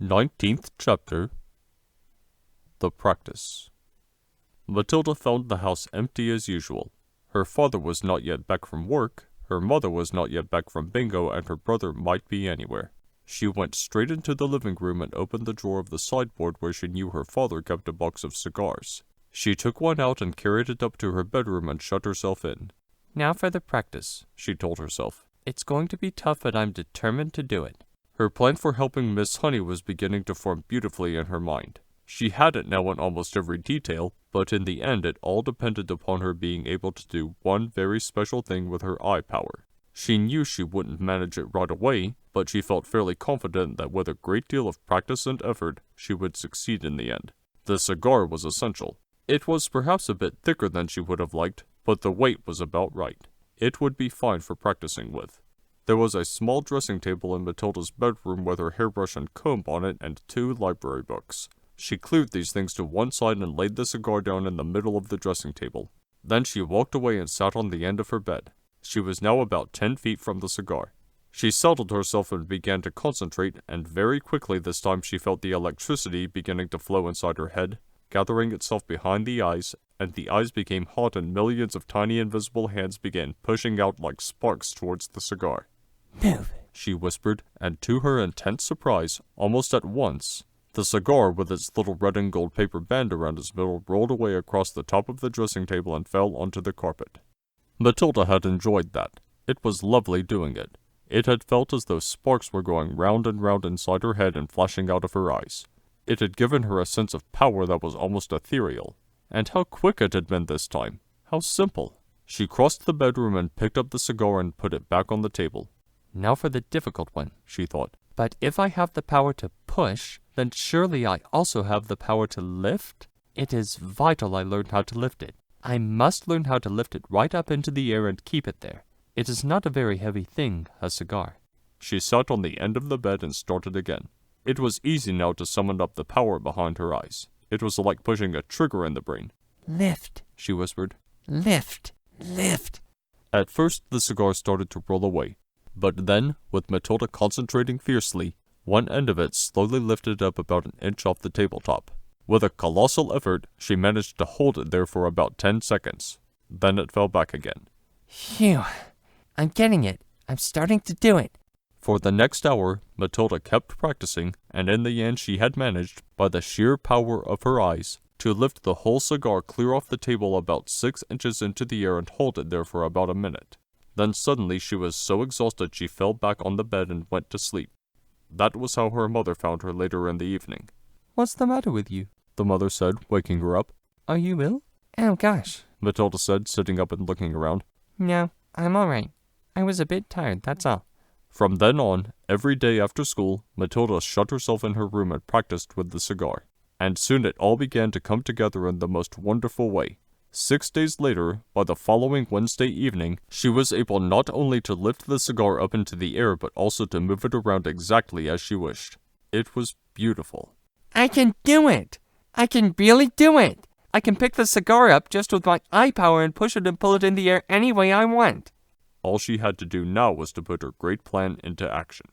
19th chapter. The Practice. Matilda found the house empty as usual. Her father was not yet back from work, her mother was not yet back from bingo, and her brother might be anywhere. She went straight into the living room and opened the drawer of the sideboard where she knew her father kept a box of cigars. She took one out and carried it up to her bedroom and shut herself in. Now for the practice, she told herself. It's going to be tough, but I'm determined to do it. Her plan for helping Miss Honey was beginning to form beautifully in her mind. She had it now in almost every detail, but in the end it all depended upon her being able to do one very special thing with her eye power. She knew she wouldn't manage it right away, but she felt fairly confident that with a great deal of practice and effort, she would succeed in the end. The cigar was essential. It was perhaps a bit thicker than she would have liked, but the weight was about right. It would be fine for practicing with. There was a small dressing table in Matilda's bedroom with her hairbrush and comb on it and 2 library books. She cleared these things to one side and laid the cigar down in the middle of the dressing table. Then she walked away and sat on the end of her bed. She was now about 10 feet from the cigar. She settled herself and began to concentrate, and very quickly this time she felt the electricity beginning to flow inside her head, gathering itself behind the eyes, and the eyes became hot and millions of tiny invisible hands began pushing out like sparks towards the cigar. Move, she whispered, and to her intense surprise, almost at once, the cigar with its little red and gold paper band around its middle rolled away across the top of the dressing table and fell onto the carpet. Matilda had enjoyed that. It was lovely doing it. It had felt as though sparks were going round and round inside her head and flashing out of her eyes. It had given her a sense of power that was almost ethereal. And how quick it had been this time. How simple. She crossed the bedroom and picked up the cigar and put it back on the table. Now for the difficult one, she thought. But if I have the power to push, then surely I also have the power to lift? It is vital I learn how to lift it. I must learn how to lift it right up into the air and keep it there. It is not a very heavy thing, a cigar. She sat on the end of the bed and started again. It was easy now to summon up the power behind her eyes. It was like pushing a trigger in the brain. Lift, she whispered. Lift, lift. At first the cigar started to roll away. But then, with Matilda concentrating fiercely, one end of it slowly lifted up about an inch off the tabletop. With a colossal effort, she managed to hold it there for about 10 seconds. Then it fell back again. Phew, I'm getting it. I'm starting to do it. For the next hour, Matilda kept practicing, and in the end she had managed, by the sheer power of her eyes, to lift the whole cigar clear off the table about 6 inches into the air and hold it there for about a minute. Then suddenly she was so exhausted she fell back on the bed and went to sleep. That was how her mother found her later in the evening. What's the matter with you? The mother said, waking her up. Are you ill? Oh gosh, Matilda said, sitting up and looking around. No, I'm all right. I was a bit tired, that's all. From then on, every day after school, Matilda shut herself in her room and practiced with the cigar. And soon it all began to come together in the most wonderful way. 6 days later, by the following Wednesday evening, she was able not only to lift the cigar up into the air, but also to move it around exactly as she wished. It was beautiful. I can do it! I can really do it! I can pick the cigar up just with my eye power and push it and pull it in the air any way I want. All she had to do now was to put her great plan into action.